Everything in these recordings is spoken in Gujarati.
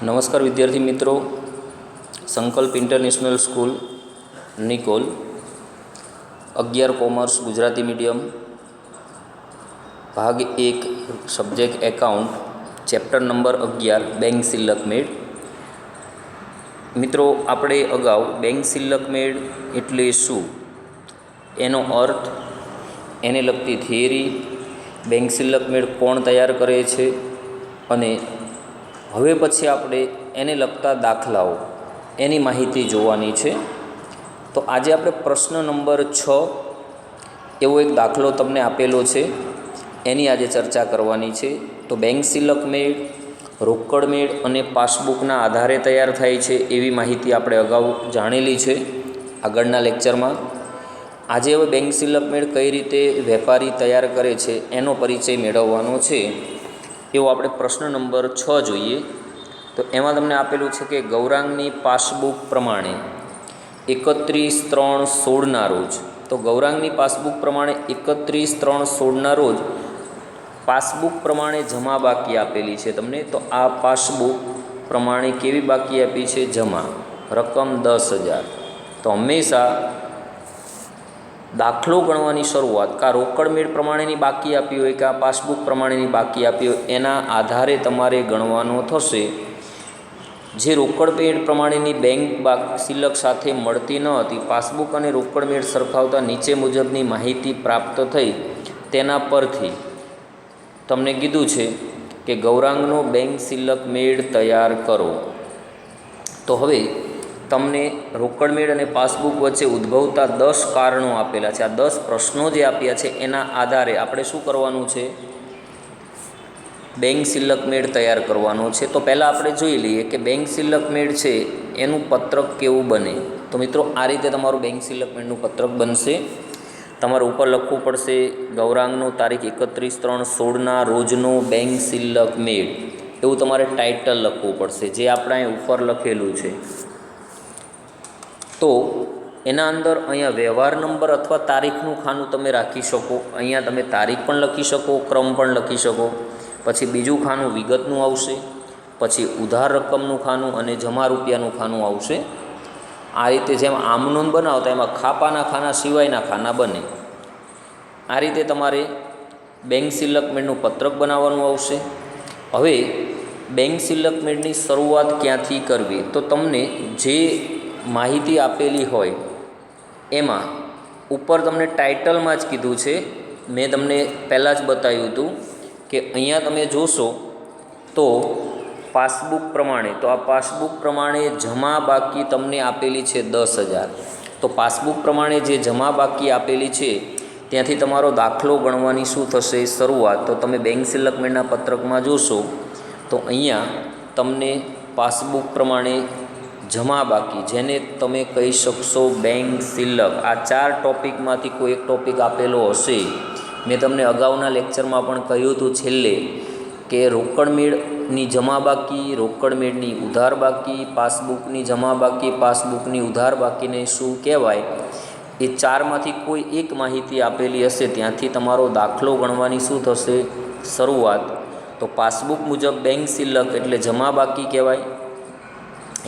નમસ્કાર વિદ્યાર્થી મિત્રો, સંકલ્પ international school Nikol 11 commerce Gujarati medium ભાગ 1 subject account chapter number 11 bank સિલક મેળ. મિત્રો, આપણે અગાઉ બેંક સિલક મેળ એટલે શું, એનો અર્થ, એને લગતી થિયરી, બેંક સિલક મેળ કોણ તૈયાર કરે છે અને હવે પછી આપણે એને લગતા દાખલાઓ, એની માહિતી જોવાની છે. તો આજે આપણે પ્રશ્ન નંબર 6 એવો એક દાખલો તમને આપેલો છે, એની આજે ચર્ચા કરવાની છે. તો બેંક સિલક મેળ રોકડ મેળ અને પાસબુકના આધારે તૈયાર થાય છે એવી માહિતી આપણે અગાઉ જાણેલી છે આગળના લેક્ચરમાં. આજે હવે બેંક સિલક મેળ કઈ રીતે વેપારી તૈયાર કરે છે એનો પરિચય મેળવવાનો છે. એવો આપણે પ્રશ્ન નંબર 6 જોઈએ. તો એમાં તમને આપેલું છે કે ગૌરાંગની પાસબુક પ્રમાણે 31/3/16ના રોજ, તો ગૌરાંગની પાસબુક પ્રમાણે 31/3/16ના રોજ પાસબુક પ્રમાણે જમા બાકી આપેલી છે તમને. તો આ પાસબુક પ્રમાણે કેવી બાકી આપી છે? જમા રકમ 10,000. તો હંમેશા દાખલો ગણવાની શરૂઆત કાં રોકડ મેળ પ્રમાણેની બાકી આપી હોય કે આ પાસબુક પ્રમાણેની બાકી આપી હોય એના આધારે તમારે ગણવાનો થશે. જે રોકડ મેળ પ્રમાણેની બેંક સિલક સાથે મળતી ન હતી, પાસબુક અને રોકડ મેળ સરખાવતા નીચે મુજબની માહિતી પ્રાપ્ત થઈ. તેના પરથી તમને કીધું છે કે ગૌરાંગનો બેંક સિલક મેળ તૈયાર કરો. તો હવે તમને રોકડ મેળ અને પાસબુક વચ્ચે ઉદ્ભવતા 10 કારણો આપેલા છે. આ 10 પ્રશ્નો જે આપ્યા છે એના આધારે આપણે શું કરવાનું છે? બેંક સિલક મેળ તૈયાર કરવાનો છે. તો પહેલાં આપણે જોઈ લઈએ કે બેંક સિલક મેળ છે એનું પત્રક કેવું બને. તો મિત્રો, આ રીતે તમારું બેંક સિલક મેળનું પત્રક બનશે. તમારે ઉપર લખવું પડશે ગૌરાંગનો તારીખ 31/3/16ના રોજનો બેંક સિલક મેળ, એવું તમારે ટાઇટલ લખવું પડશે, જે આપણે અહીં ઉપર લખેલું છે. તો એના અંદર અહીંયા વ્યવહાર નંબર અથવા તારીખનું ખાનું તમે રાખી શકો. અહીંયા તમે તારીખ પણ લખી શકો, ક્રમ પણ લખી શકો. પછી બીજું ખાનું વિગતનું આવશે, પછી ઉધાર રકમનું ખાનું અને જમા રૂપિયાનું ખાનું આવશે. આ રીતે જેમ આમ નોંધ બનાવતા એમાં ખાપાના ખાના સિવાયના ખાના બને. આ રીતે તમારે બેંક સિલક મેળનું પત્રક બનાવવાનું આવશે. હવે બેંક સિલક મેળની શરૂઆત ક્યાંથી કરવી? તો તમને જે માહિતી આપેલી હોય એમાં ઉપર તમને ટાઇટલમાં જ કીધું છે, મેં તમને પહેલાં જ બતાવ્યું હતું કે અહીંયા તમે જોશો તો પાસબુક પ્રમાણે, તો આ પાસબુક પ્રમાણે જમા બાકી તમને આપેલી છે 10,000. તો પાસબુક પ્રમાણે જે જમા બાકી આપેલી છે ત્યાંથી તમારો દાખલો ગણવાની શું થશે? શરૂઆત. તો તમે બેંક સિલક મેળના પત્રકમાં જોશો તો અહીંયા તમને પાસબુક પ્રમાણે જમા બાકી, જેને તમે કહી શકશો બેંક સિલક, આ 4 ટૉપિકમાંથી કોઈ એક ટૉપિક આપેલો હશે. મેં તમને અગાઉના લેક્ચરમાં પણ કહ્યું હતું છેલ્લે કે રોકડ મેળની જમા બાકી, રોકડ મેળની ઉધાર બાકી, પાસબુકની જમા બાકી, પાસબુકની ઉધાર બાકીને શું કહેવાય? એ 4માંથી કોઈ એક માહિતી આપેલી હશે, ત્યાંથી તમારો દાખલો ગણવાની શું થશે? શરૂઆત. તો પાસબુક મુજબ બેંક સિલક એટલે જમા બાકી કહેવાય.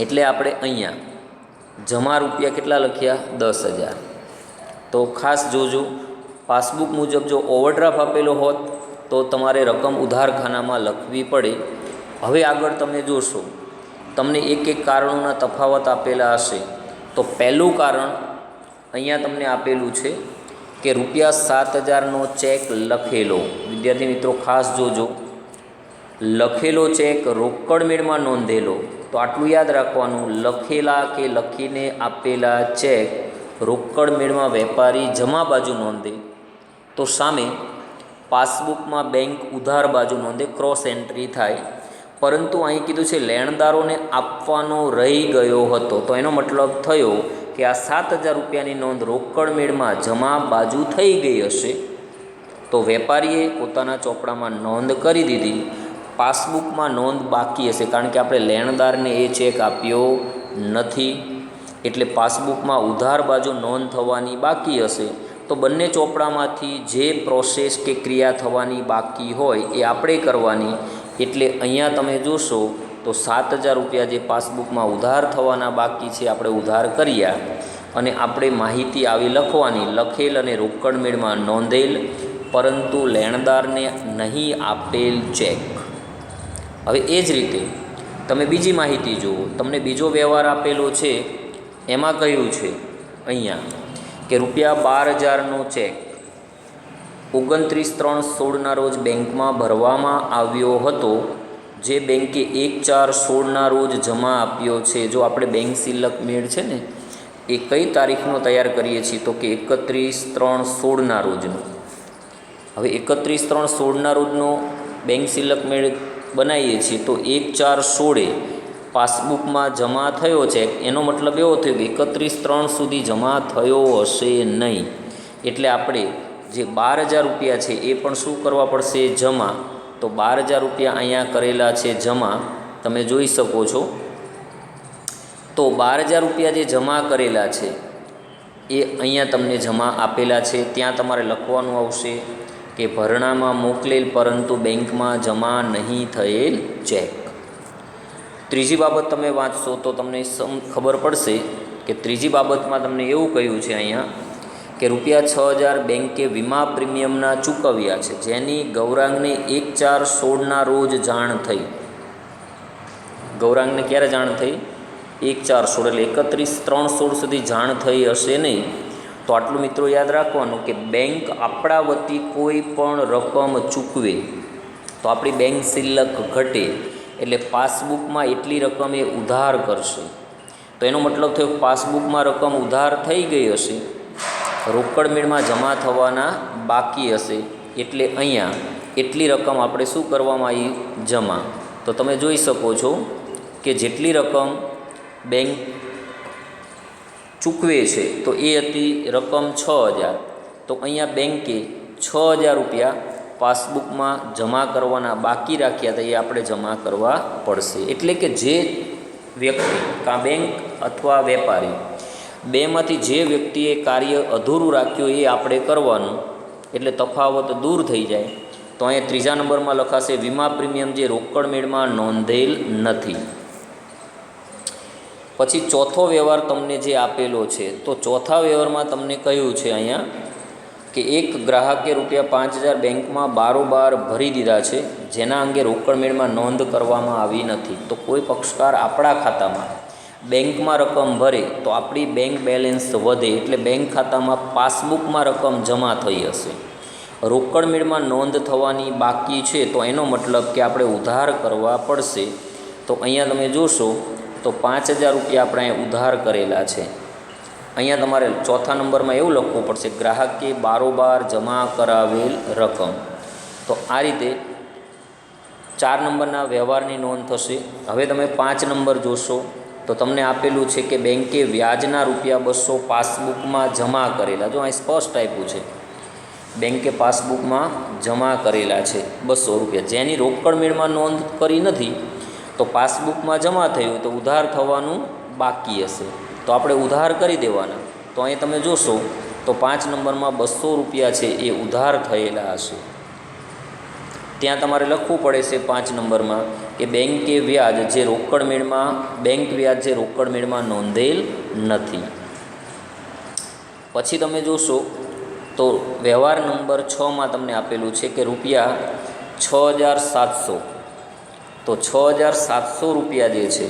એટલે આપણે અહીંયા જમા રૂપિયા કેટલા લખ્યા? 10,000. તો ખાસ જોજો, પાસબુક મુજબ જો ઓવરડ્રાફ્ટ આપેલો હોત તો તમારે રકમ ઉધાર ખાનામાં લખવી પડે. હવે આગળ તમે જોશો તમને એક એક કારણોના તફાવત આપેલા હશે. તો પહેલું કારણ અહીંયા તમને આપેલું છે કે ₹7,000નો ચેક લખેલો. વિદ્યાર્થી મિત્રો ખાસ જોજો, લખેલો ચેક રોકડ મેળમાં નોંધેલો. તો આટલું યાદ રાખવાનું, લખેલા કે લખીને આપેલા ચેક રોકડ મેળમાં વેપારી જમા બાજુ નોંધે, તો સામે પાસબુકમાં બેંક ઉધાર બાજુ નોંધે, ક્રોસ એન્ટ્રી થાય. પરંતુ અહીં કીધું છે લેણદારોને આપવાનો રહી ગયો હતો. તો એનો મતલબ થયો કે આ ₹7,000ની નોંધ રોકડ મેળમાં જમા બાજુ થઈ ગઈ હશે. તો વેપારીએ પોતાના ચોપડામાં નોંધ કરી દીધી, પાસબુકમાં નોંધ બાકી હશે, કારણ કે આપણે લેણદારને એ ચેક આપ્યો નથી. એટલે પાસબુકમાં ઉધાર બાજુ નોંધ થવાની બાકી હશે. તો બંને ચોપડામાંથી જે પ્રોસેસ કે ક્રિયા થવાની બાકી હોય એ આપણે કરવાની. એટલે અહીંયા તમે જોશો તો 7,000 રૂપિયા જે પાસબુકમાં ઉધાર થવાના બાકી છે આપણે ઉધાર કર્યા અને આપણે માહિતી આવી લખવાની, લખેલ અને રોકડ મેળમાં નોંધેલ પરંતુ લેણદારને નહીં આપેલ ચેક. હવે એ જ રીતે તમે બીજી માહિતી જુઓ, તમને બીજો વ્યવહાર આપેલો છે, એમાં કહ્યું છે અહીંયા કે ₹12,000નો ચેક 29/3/16ના રોજ બેંકમાં ભરવામાં આવ્યો હતો, જે બેંકે 1/4/16ના રોજ જમા આપ્યો છે. જો આપણે બેંક સિલક મેળ છે ને એ કઈ તારીખનો તૈયાર કરીએ છીએ તો કે 31/3/16ના રોજનો. હવે 31/3/16ના રોજનો બેંક સિલક મેળ બનાવીએ છીએ તો 1/4/16 પાસબુકમાં જમા થયો છે, એનો મતલબ એવો થયો કે 31/3 સુધી જમા થયો હશે નહીં. એટલે આપણે જે 12,000 રૂપિયા છે એ પણ શું કરવા પડશે? જમા. તો 12,000 રૂપિયા અહીંયા કરેલા છે જમા, તમે જોઈ શકો છો. તો 12,000 રૂપિયા જે જમા કરેલા છે એ અહીંયા તમને જમા આપેલા છે. ત્યાં તમારે લખવાનું આવશે કે ભરણામાં મોકલેલ પરંતુ બેંકમાં જમા નહીં થયેલ ચેક. ત્રીજી બાબત તમે વાંચશો તો તમને ખબર પડશે કે ત્રીજી બાબતમાં તમને એવું કહ્યું છે અહીંયા કે ₹6,000 બેંકે વીમા પ્રીમિયમના ચૂકવ્યા છે, જેની ગૌરાંગને 1/4/16ના રોજ જાણ થઈ. ગૌરાંગને ક્યારે જાણ થઈ? 1/4/16 એટલે 31/3/16 સુધી જાણ થઈ હશે નહીં. તો આટલું મિત્રો યાદ રાખવાનું કે બેંક આપણા વતી કોઈ પણ રકમ ચૂકવે તો આપણી બેંક સિલક ઘટે, એટલે પાસબુકમાં એટલી રકમ એ ઉધાર કરશે. તો એનો મતલબ થયો પાસબુકમાં રકમ ઉધાર થઈ ગઈ હશે, રોકડ મેળમાં જમા થવાના બાકી હશે, એટલે અહીંયા એટલી રકમ આપણે શું કરવામાં આવી? જમા. તો તમે જોઈ શકો છો કે જેટલી રકમ બેંક ચૂકવે છે તો એ હતી રકમ 6,000. તો અહીંયા બેંકે 6,000 રૂપિયા પાસબુકમાં જમા કરવાના બાકી રાખ્યા હતા, એ આપણે જમા કરવા પડશે. એટલે કે જે વ્યક્તિ કાં બેંક અથવા વેપારી બેમાંથી જે વ્યક્તિએ કાર્ય અધૂરું રાખ્યું એ આપણે કરવાનું, એટલે તફાવત દૂર થઈ જાય. તો અહીંયા ત્રીજા નંબરમાં લખાશે વીમા પ્રીમિયમ જે રોકડ મેળમાં નોંધેલ નથી. પછી ચોથો વ્યવહાર તમને જે આપેલો છે, તો ચોથા વ્યવહારમાં તમને કહ્યું છે અહીંયા કે એક ગ્રાહકે ₹5,000 બેંકમાં બારોબાર ભરી દીધા છે, જેના અંગે રોકડ મેળમાં નોંધ કરવામાં આવી નથી. તો કોઈ પક્ષકાર આપણા ખાતામાં બેંકમાં રકમ ભરે તો આપણી બેંક બેલેન્સ વધે, એટલે બેંક ખાતામાં પાસબુકમાં રકમ જમા થઈ હશે. રોકડ મેળમાં નોંધ થવાની બાકી છે તો એનો મતલબ કે આપણે ઉધાર કરવા પડશે. તો અહીંયા તમે જોશો તો 5,000 રૂપિયા આપણે અહીંયા ઉધાર કરેલા છે. અહીંયા તમારે ચોથા નંબરમાં એવું લખવું પડશે ગ્રાહકે બારોબાર જમા કરાવેલ રકમ. તો આ રીતે 4 નંબરના વ્યવહારની નોંધ થશે. હવે તમે 5 નંબર જોશો તો તમને આપેલું છે કે બેંકે વ્યાજના ₹200 પાસબુકમાં જમા કરેલા. જો અહીં સ્પષ્ટ આપ્યું છે બેંકે પાસબુકમાં જમા કરેલા છે ₹200, જેની રોકડ મેળમાં નોંધ કરી નથી, તો પાસબુકમાં જમા થયું તો ઉધાર થવાનું બાકી હશે, તો આપણે ઉધાર કરી દેવાના. તો અહીં તમે જોશો તો 5 નંબરમાં ₹200 છે એ ઉધાર થયેલા હશે. ત્યાં તમારે લખવું પડે છે 5 નંબરમાં કે બેંકે વ્યાજ જે રોકડ મેળમાં બેંક વ્યાજ જે રોકડ મેળમાં નોંધેલ નથી. પછી તમે જોશો તો વ્યવહાર નંબર 6માં તમને આપેલું છે કે ₹6,700. તો 6,700 રૂપિયા જે છે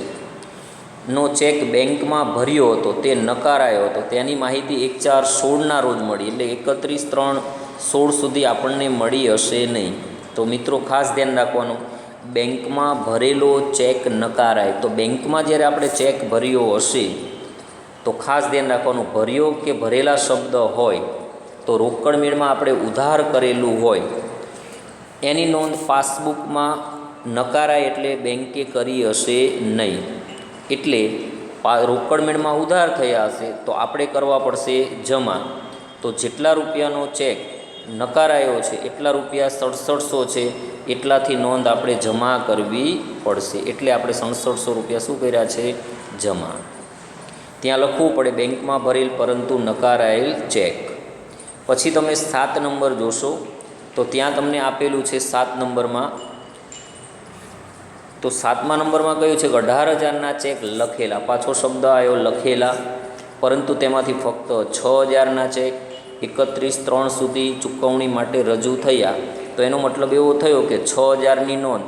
નો ચેક બેંકમાં ભર્યો હતો તે નકારાયો હતો, તેની માહિતી 1/4/16ના રોજ મળી, એટલે 31/3/16 સુધી આપણને મળી હશે નહીં. તો મિત્રો ખાસ ધ્યાન રાખવાનું, બેંકમાં ભરેલો ચેક નકારાય. તો બેંકમાં જ્યારે આપણે ચેક ભર્યો હશે તો ખાસ ધ્યાન રાખવાનું, ભર્યો કે ભરેલા શબ્દ હોય તો રોકડ મેળમાં આપણે ઉધાર કરેલું હોય એની નોંધ પાસબુકમાં નકારાય, એટલે બેંકે કરી હશે નહીં. એટલે રોકડ મેળમાં ઉધાર થયા હશે તો આપણે કરવા પડશે જમા. તો જેટલા રૂપિયાનો ચેક નકારાયો છે એટલા ₹6700 છે, એટલાથી નોંધ આપણે જમા કરવી પડશે. એટલે આપણે ₹6700 શું કર્યા છે? જમા. ત્યાં લખવું પડે બેંકમાં ભરેલ પરંતુ નકારાયેલ ચેક. પછી તમે 7 નંબર જોશો તો ત્યાં તમને આપેલું છે 7 નંબરમાં, તો તો 7મા નંબરમાં કહ્યું છે કે 18,000ના ચેક લખેલા, પાછો શબ્દ આવ્યો લખેલા, પરંતુ તેમાંથી ફક્ત 6,000ના ચેક 31/3 સુધી ચૂકવણી માટે રજૂ થયા. તો એનો મતલબ એવો થયો કે 6,000ની નોંધ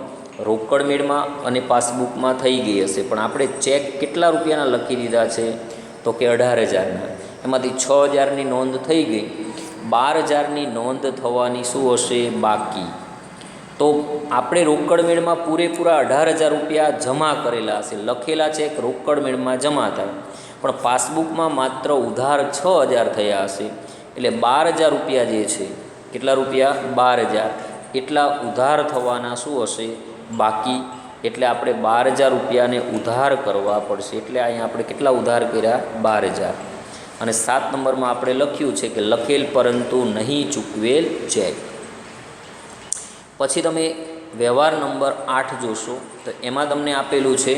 રોકડ મેળમાં અને પાસબુકમાં થઈ ગઈ હશે, પણ આપણે ચેક કેટલા રૂપિયાના લખી દીધા છે? તો કે 18,000ના. એમાંથી 6,000ની નોંધ થઈ ગઈ, 12,000ની નોંધ થવાની શું હશે? બાકી. તો આપણે રોકડ મેળમાં પૂરેપૂરા 18,000 રૂપિયા જમા કરેલા હશે, લખેલા ચેક રોકડ મેળમાં જમા થાય, પણ પાસબુકમાં માત્ર ઉધાર 6,000 થયા હશે. એટલે 12,000 રૂપિયા જે છે, કેટલા રૂપિયા? 12,000 એટલા ઉધાર થવાના શું હશે? બાકી. એટલે આપણે 12,000 રૂપિયાને ઉધાર કરવા પડશે. એટલે અહીંયા આપણે કેટલા ઉધાર કર્યા? 12,000. અને 7 નંબરમાં આપણે લખ્યું છે કે લખેલ પરંતુ નહીં ચૂકવેલ ચેક. પછી તમે વ્યવહાર નંબર 8 જોશો તો એમાં તમને આપેલું છે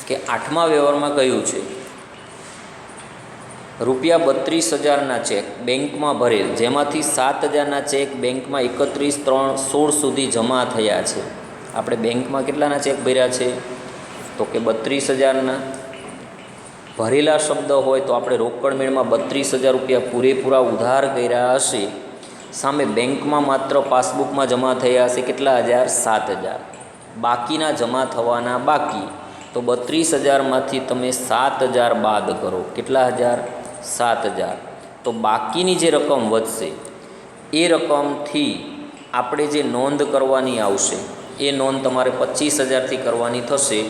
કે 8મા વ્યવહારમાં કહ્યું છે ₹32,000ના ચેક બેંકમાં ભરેલ, જેમાંથી 7,000ના ચેક બેંકમાં 31/3/16 સુધી જમા થયા છે. આપણે બેંકમાં કેટલાના ચેક ભર્યા છે? તો કે 32,000ના. ભરેલા શબ્દ હોય તો આપણે રોકડ મેળમાં 32,000 રૂપિયા પૂરેપૂરા ઉધાર કર્યા હશે, સામે બેંકમાં માત્ર પાસબુકમાં જમા થયા હશે કેટલા હજાર? 7,000. બાકીના જમા થવાના બાકી. તો 32,000માંથી તમે 7,000 બાદ કરો. કેટલા હજાર? 7,000. તો બાકીની જે રકમ વધશે એ રકમથી આપણે જે નોંધ કરવાની આવશે એ નોંધ તમારે 25,000થી કરવાની થશે.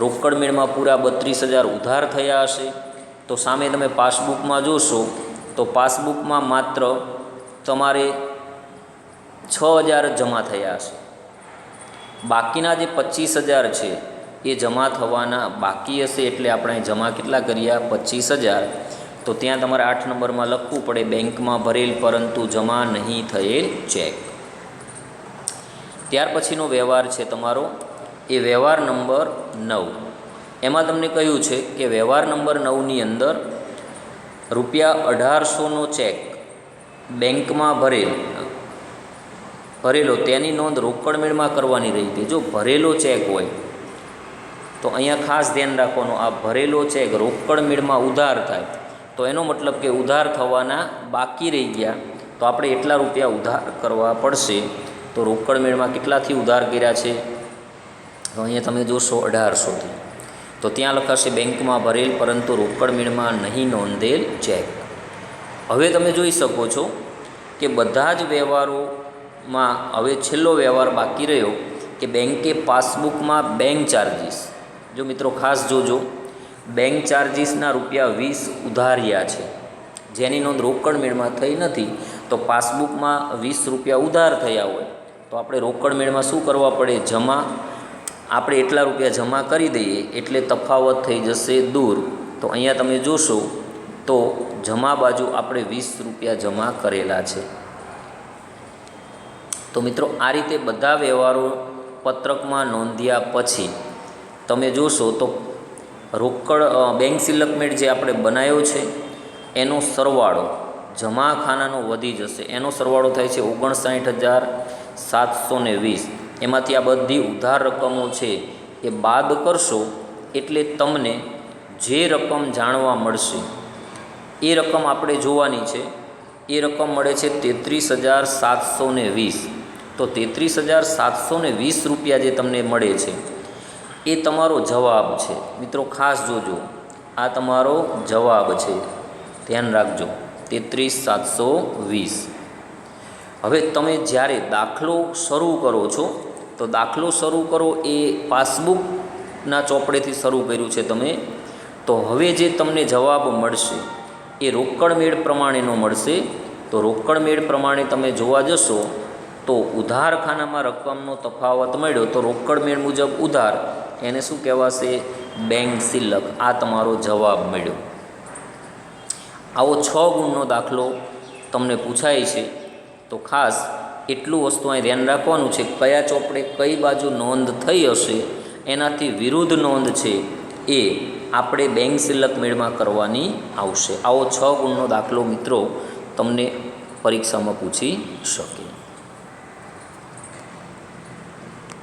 રોકડ મેળમાં પૂરા 32,000 ઉધાર થયા હશે. તો સામે તમે પાસબુકમાં જોશો તો પાસબુકમાં માત્ર તમારે 6,000 જમા થયા હશે. બાકીના જે 25,000 છે એ જમા થવાના બાકી હશે. એટલે આપણે જમા કેટલા કર્યા? 25,000. તો ત્યાં તમારે 8 નંબરમાં લખવું પડે બેંકમાં ભરેલ પરંતુ જમા નહીં થયેલ ચેક. ત્યાર પછીનો વ્યવહાર છે તમારો એ વ્યવહાર નંબર 9. એમાં તમને કહ્યું છે કે વ્યવહાર નંબર 9ની અંદર ₹1,800નો ચેક બેંકમાં ભરેલો તેની નોંધ રોકડ મેળમાં કરવાની રહી હતી. જો ભરેલો ચેક હોય તો અહીંયા ખાસ ધ્યાન રાખવાનું, આ ભરેલો ચેક રોકડ મેળમાં ઉધાર થાય તો એનો મતલબ કે ઉધાર થવાના બાકી રહી ગયા, તો આપણે એટલા રૂપિયા ઉધાર કરવા પડશે. તો રોકડ મેળમાં કેટલાથી ઉધાર કર્યા છે? તો અહીંયા તમે જોશો 1,800થી. તો ત્યાં લખાશે બેંકમાં ભરેલ પરંતુ રોકડ મેળમાં નહીં નોંધેલ ચેક. હવે તમે જોઈ શકો છો કે બધા જ વ્યવહારોમાં હવે છેલ્લો વ્યવહાર બાકી રહ્યો કે બેંકે પાસબુકમાં બેંક ચાર્જીસ. જો મિત્રો ખાસ જોજો, બેંક ચાર્જીસના ₹20 ઉધાર્યા છે, જેની નોંધ રોકડ મેળમાં થઈ નથી. તો પાસબુકમાં ₹20 ઉધાર થયા હોય તો આપણે રોકડ મેળમાં શું કરવા પડે? જમા. આપણે એટલા રૂપિયા જમા કરી દઈએ એટલે તફાવત થઈ જશે દૂર. તો અહીંયા તમે જોશો તો જમા બાજુ આપણે ₹20 જમા કરેલા છે. તો મિત્રો આ રીતે બધા વ્યવહારો પત્રકમાં નોંધ્યા પછી તમે જોશો તો રોકડ બેંક સિલકમેટ જે આપણે બનાવ્યો છે એનો સરવાળો જમા ખાનાનો વધી જશે. એનો સરવાળો થાય છે 59,720. એમાંથી આ બધી ઉધાર રકમો છે એ બાદ કરશો એટલે તમને જે રકમ જાણવા મળશે એ રકમ આપણે જોવાની છે. એ રકમ મળે છે 33,720. તો 33,720 રૂપિયા જે તમને મળે છે એ તમારો જવાબ છે. મિત્રો ખાસ જોજો, આ તમારો જવાબ છે, ધ્યાન રાખજો, 33,720. હવે તમે જ્યારે દાખલો શરૂ કરો છો તો દાખલો શરૂ કરો એ પાસબુકના ચોપડેથી શરૂ કર્યું છે તમે. તો હવે જે તમને જવાબ મળશે એ રોકડ મેળ પ્રમાણેનો મળશે. તો રોકડ મેળ પ્રમાણે તમે જોવા જશો તો ઉધાર ખાનામાં રકમનો તફાવત મળ્યો તો રોકડ મેળ મુજબ ઉધાર એને શું કહેવાશે? બેંક સિલક. આ તમારો જવાબ મળ્યો. આવો 6 ગુણનો દાખલો તમને પૂછાય છે. તો ખાસ એટલું વસ્તુ અહીં ધ્યાન રાખવાનું છે, કયા ચોપડે કઈ બાજુ નોંધ થઈ હશે એનાથી વિરુદ્ધ નોંધ છે એ આપણે બેંક સિલક મેળમાં કરવાની આવશે. આવો 6 ગુણનો દાખલો મિત્રો તમને પરીક્ષામાં પૂછી શકે.